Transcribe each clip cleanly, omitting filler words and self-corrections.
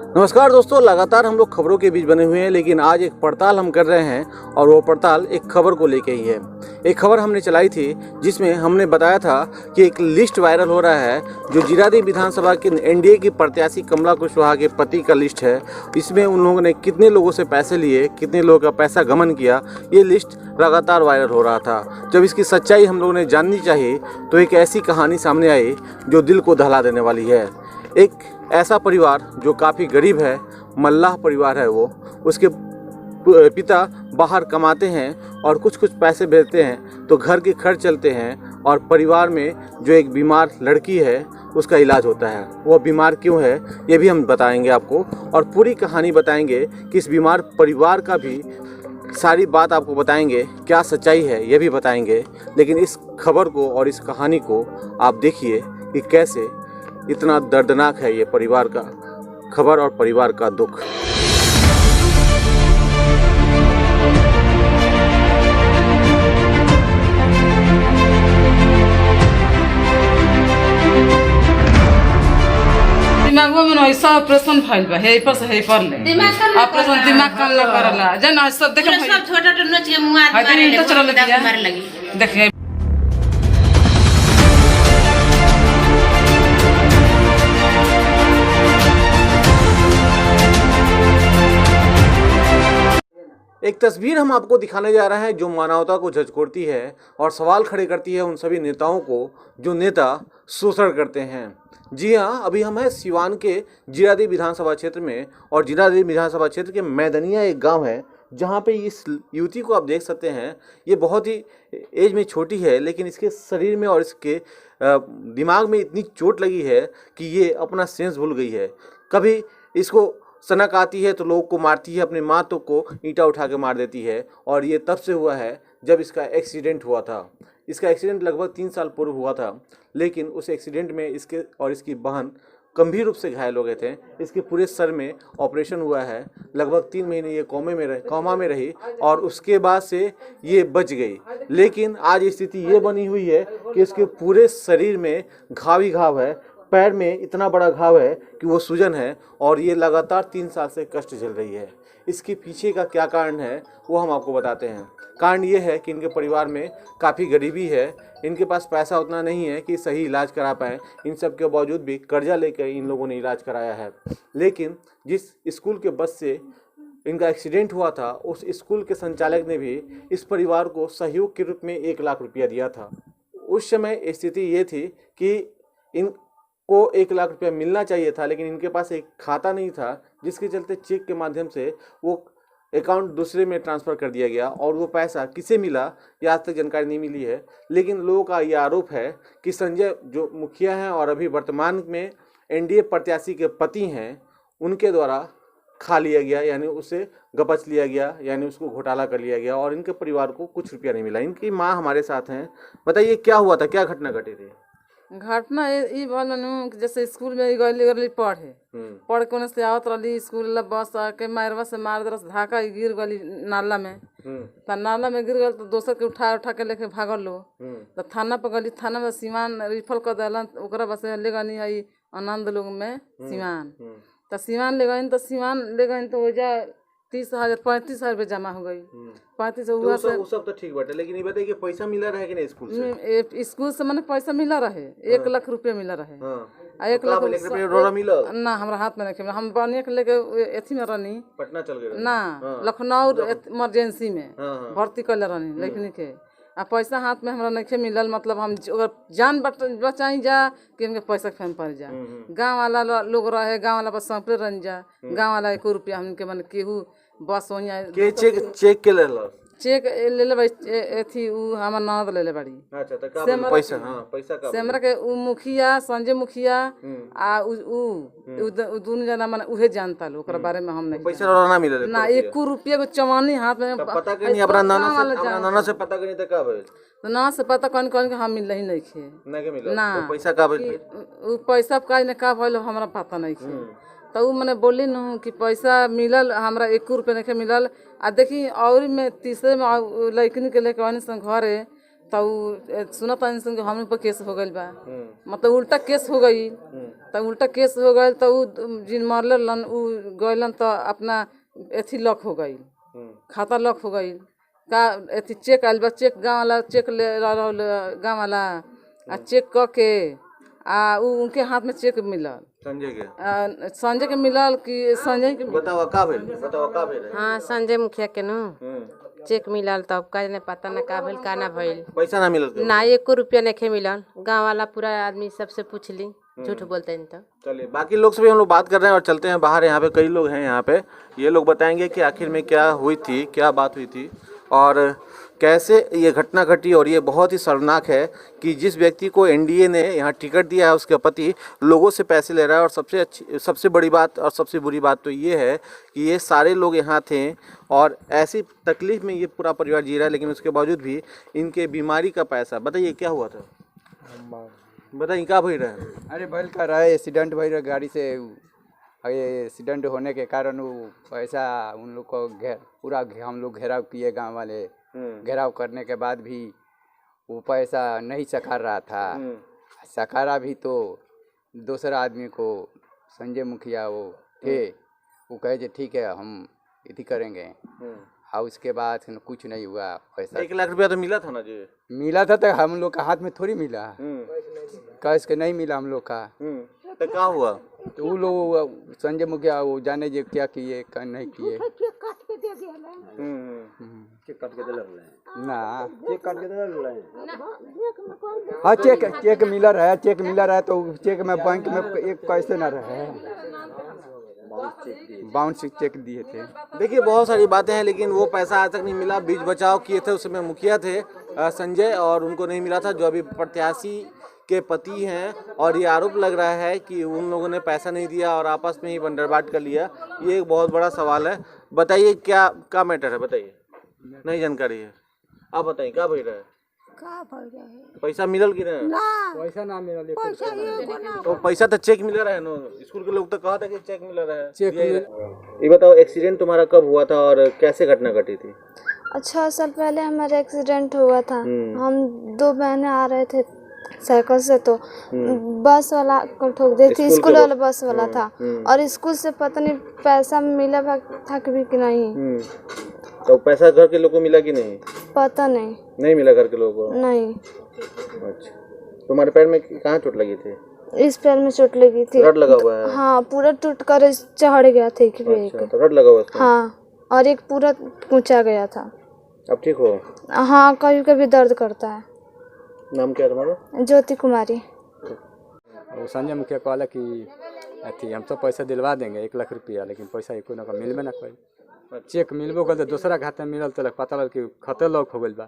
नमस्कार दोस्तों, लगातार हम लोग खबरों के बीच बने हुए हैं, लेकिन आज एक पड़ताल हम कर रहे हैं और वो पड़ताल एक खबर को लेके ही है। एक खबर हमने चलाई थी जिसमें हमने बताया था कि एक लिस्ट वायरल हो रहा है जो जीरादेव विधानसभा के एनडीए की प्रत्याशी कमला कुशवाहा के पति का लिस्ट है। इसमें उन लोगों ने कितने लोगों से पैसे लिए, कितने लोगों का पैसा गमन किया, ये लिस्ट लगातार वायरल हो रहा था। जब इसकी सच्चाई हम लोगों ने जाननी चाहिए तो एक ऐसी कहानी सामने आई जो दिल को दहला देने वाली है। एक ऐसा परिवार जो काफ़ी गरीब है, मल्लाह परिवार है, वो उसके पिता बाहर कमाते हैं और कुछ कुछ पैसे भेजते हैं तो घर के खर्च चलते हैं और परिवार में जो एक बीमार लड़की है उसका इलाज होता है। वो बीमार क्यों है ये भी हम बताएंगे आपको और पूरी कहानी बताएंगे कि इस बीमार परिवार का भी सारी बात आपको बताएंगे, क्या सच्चाई है ये भी बताएंगे। लेकिन इस खबर को और इस कहानी को आप देखिए कि कैसे इतना दर्दनाक है ये परिवार का खबर और परिवार का दुख। दिमाग में ऐसा ऑपरेशन भइल बा, हे पर से हे पर ले ऑपरेशन दिमाग काम ना करला जन सब देखे सब छोटा छोटा नोच के मुंह हाथ मारे तो चल मारे लगी देखिए। एक तस्वीर हम आपको दिखाने जा रहे हैं जो मानवता को झकझोरती है और सवाल खड़े करती है उन सभी नेताओं को जो नेता शोषण करते हैं। जी हाँ, अभी हम हैं सिवान के जीरादेव विधानसभा क्षेत्र में और जीरादेव विधानसभा क्षेत्र के मैदनिया एक गांव है जहां पे इस युवती को आप देख सकते हैं। ये बहुत ही एज में छोटी है लेकिन इसके शरीर में और इसके दिमाग में इतनी चोट लगी है कि ये अपना सेंस भूल गई है। कभी इसको सनक आती है तो लोगों को मारती है, अपने माँ तो को ईंटा उठा के मार देती है। और ये तब से हुआ है जब इसका एक्सीडेंट हुआ था। इसका एक्सीडेंट लगभग 3 साल पूर्व हुआ था, लेकिन उस एक्सीडेंट में इसके और इसकी बहन गंभीर रूप से घायल हो गए थे। इसके पूरे सर में ऑपरेशन हुआ है। लगभग 3 महीने ये कोमा में रही और उसके बाद से ये बच गई। लेकिन आज स्थिति ये बनी हुई है कि इसके पूरे शरीर में घाव ही घाव है। पैर में इतना बड़ा घाव है कि वो सूजन है और ये लगातार 3 साल से कष्ट झेल रही है। इसके पीछे का क्या कारण है वो हम आपको बताते हैं। कारण ये है कि इनके परिवार में काफ़ी गरीबी है, इनके पास पैसा उतना नहीं है कि सही इलाज करा पाएँ। इन सब के बावजूद भी कर्जा लेकर इन लोगों ने इलाज कराया है। लेकिन जिस स्कूल के बस से इनका एक्सीडेंट हुआ था उस स्कूल के संचालक ने भी इस परिवार को सहयोग के रूप में 1 लाख रुपया दिया था। उस समय स्थिति ये थी कि इनको 1 लाख रुपया मिलना चाहिए था, लेकिन इनके पास एक खाता नहीं था जिसके चलते चेक के माध्यम से वो अकाउंट दूसरे में ट्रांसफ़र कर दिया गया और वो पैसा किसे मिला ये आज तक जानकारी नहीं मिली है। लेकिन लोगों का ये आरोप है कि संजय जो मुखिया हैं और अभी वर्तमान में एनडीए प्रत्याशी के पति हैं, उनके द्वारा खा लिया गया, यानी उसे गपच लिया गया, यानी उसको घोटाला कर लिया गया और इनके परिवार को कुछ रुपया नहीं मिला। इनकी माँ हमारे साथ हैं। बताइए क्या हुआ था, क्या घटना घटी थी? घटना ई भल कि जैसे स्कूल में गली पढ़ के ओने से आवत रही स्कूल बस आके मारवा से मार दरस धाका गिर गली नाला में। तो नाला में गिर गल तो दोसर के उठा के लेके भागल लो। तो थाना पर गली, थाना में सिवान रिफल कर दिलन। ओकरा बस ले गनी है आनंद लोग में सिवान। तो सिवान ले गई तो सिवान ले गई तो वजह 30,000 35,000 रुपये जमा हो गई। 35 हुआ से वो सब तो ठीक बात है, लेकिन ये बताइए कि पैसा मिला रहे कि नहीं स्कूल से? स्कूल से मैंने पैसा मिला रहे 1 लाख रुपये मिला रहे। हाँ। 1 लाख रुपया मिला ना हमरा हाथ में नहीं। हम बनिया के लेके एथी में रहनी, पटना चल गए ना लखनऊ इमरजेंसी में भर्ती कर ले रहनी लेकिन के आ पैसा हाथ में हमरा नहीं मिलल। मतलब हम अगर जान बचाई जा कि हमके पैसा फेन पड़ जा। गाँव वाला लोग रहे, गाँव वाला बस सौंपले रह जा। गाँव वाला 1 रुपया हमके मन केहू बस हो के चेक के ले लो, चेक ले ले एथी उ हमर ननद ले ले बड़ी। अच्छा तो का पैसा? हां पैसा का से हमरा के उ मुखिया संजय मुखिया आ उ दोनों जना माने उहे जानता लो ओकरा बारे में। हम नहीं पैसा ना मिले ना 1 रुपया को चवानी हाथ में पता करनी अपना नाना से पता करनी त का भइल? तो ना से पता कौन के हम मिल ही नहीं खे ना के मिला ना तो पैसा का भइल? उ पैसा का ने का भइल हमरा पता नहीं खे। तो उ मैंने बोली न कि पैसा मिलल हमरा 1 रुपया नहीं मिलल। आ देखी और में तीसरे में लड़किन के लेके आनी सन घरे तो सुना पानी सुन के हम लोग पर केस हो गई बा, मतलब उल्टा केस हो गई। तो उल्टा केस हो गई तो जिन मरलन उ गइलन तो अपना एथी लॉक हो गई, खाता लॉक हो गई का एथी चेक आइल बा, चेक गाँव वाला चेक ले रहल गाँव वाला आ चेक क के आ उ उनके हाथ में चेक मिलल संजय के मिलल कि संजय के बताओ का भेल हाँ संजय मुखिया के नु चेक मिलल तब का ने पता ना का भइल का ना भइल, पैसा ना मिलल ना 1 रुपया नहीं मिलल। गांव वाला पूरा आदमी सबसे पूछ ली, झूठ बोलते हैं तो। चलिए बाकी लोग से भी हम लोग बात कर रहे हैं और चलते हैं बाहर। यहाँ पे कई लोग हैं, यहाँ पे ये लोग बताएंगे कि आखिर में क्या हुई थी, क्या बात हुई थी और कैसे ये घटना घटी। और ये बहुत ही शर्मनाक है कि जिस व्यक्ति को एनडीए ने यहाँ टिकट दिया है उसके पति लोगों से पैसे ले रहा है। और सबसे बड़ी बात और सबसे बुरी बात तो ये है कि ये सारे लोग यहाँ थे और ऐसी तकलीफ में ये पूरा परिवार जी रहा है, लेकिन उसके बावजूद भी इनके बीमारी का पैसा। बताइए क्या हुआ था, बताइए क्या भई रहा है? अरे भइल का रहा एक्सीडेंट भइल रहा गाड़ी से। ये एक्सीडेंट होने के कारण वो पैसा उन लोग को पूरा हम लोग घेराव किए, गांव वाले घेराव करने के बाद भी वो पैसा नहीं सकार रहा था। सकारा भी तो दूसरा आदमी को संजय मुखिया वो थे, वो कहे ठीक है हम इति करेंगे। और उसके बाद कुछ नहीं हुआ। पैसा 1 लाख रुपया तो मिला था ना जी? मिला था तो हम लोग का हाथ में थोड़ी मिला, कैश के नहीं मिला हम लोग का। तो क्या हुआ? तो वो लोग संजय मुखिया वो जाने जे क्या किए क्या नहीं किए ना। हाँ चेक मिला रहा है, चेक मिला रहा है तो चेक में बैंक में एक पैसे ना रहे, बाउंस चेक दिए थे। देखिए बहुत सारी बातें हैं, लेकिन वो पैसा आज तक नहीं मिला। बीच बचाव किए थे, उस समय मुखिया थे संजय, और उनको नहीं मिला था, जो अभी प्रत्याशी के पति हैं। और ये आरोप लग रहा है कि उन लोगों ने पैसा नहीं दिया और आपस में ही बंदरबाट कर लिया। ये एक बहुत बड़ा सवाल है। बताइए क्या मैटर है, बताइए। नहीं जानकारी है, आप बताइए क्या भई रहा है? पैसा मिलल कि नहीं? पैसा ना मिला। तो पैसा तो चेक मिल रहा है ना, स्कूल के लोग तो कहा था कि चेक मिल रहा है। चेक ये बताओ एक्सीडेंट तुम्हारा कब हुआ था और कैसे घटना घटी थी? 6 साल पहले हमारा एक्सीडेंट हुआ था। हम 2 बहनें आ रहे थे साइकिल से, तो बस वाला को ठोक दी थी। स्कूल वाला बस वाला था और स्कूल से पता नहीं पैसा मिला था कि नहीं। तो पैसा घर के लोगों को मिला कि नहीं? पता नहीं मिला घर के लोगों को? नहीं। अच्छा, तुम्हारे पैर में कहाँ चोट लगी थी? इस पैर में चोट लगी थी। रड लगा हुआ है? हाँ पूरा टूट कर चढ़ गया था। अच्छा, तो रड लगा हुआ है? हाँ, और एक पूरा कूचा गया था। अब ठीक हो? हाँ कभी कभी दर्द करता है। नाम क्या है तुम्हारा? ज्योति कुमारी। संजय मुखिया कहला कि अथी हम तो पैसा दिलवा देंगे 1 लाख रुपया, लेकिन पैसा एको ना मिलबे ना कोई। चेक मिलबो कर दूसरा खाता में मिलल तो पता लग कि खते लॉक हो गइल बा।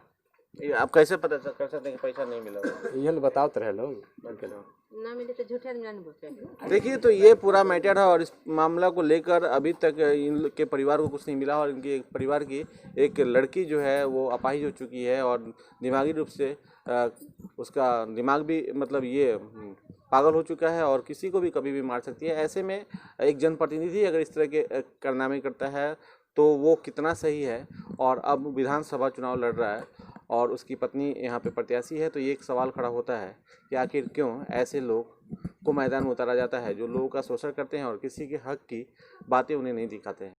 आप कैसे पता कर सकते हैं कि पैसा नहीं मिला? ये लोग बताओ रहे लोग ना मिले तो झूठे आदमी नहीं बोलते। देखिए तो ये पूरा मैटर है और इस मामला को लेकर अभी तक इन के परिवार को कुछ नहीं मिला। और इनके परिवार की एक लड़की जो है वो अपाहिज हो चुकी है और दिमागी रूप से उसका दिमाग भी मतलब ये पागल हो चुका है और किसी को भी कभी भी मार सकती है। ऐसे में एक जनप्रतिनिधि अगर इस तरह के कारनामे करता है तो वो कितना सही है। और अब विधानसभा चुनाव लड़ रहा है और उसकी पत्नी यहाँ पे प्रत्याशी है, तो ये एक सवाल खड़ा होता है कि आखिर क्यों ऐसे लोग को मैदान में उतारा जाता है जो लोगों का शोषण करते हैं और किसी के हक की बातें उन्हें नहीं दिखाते हैं।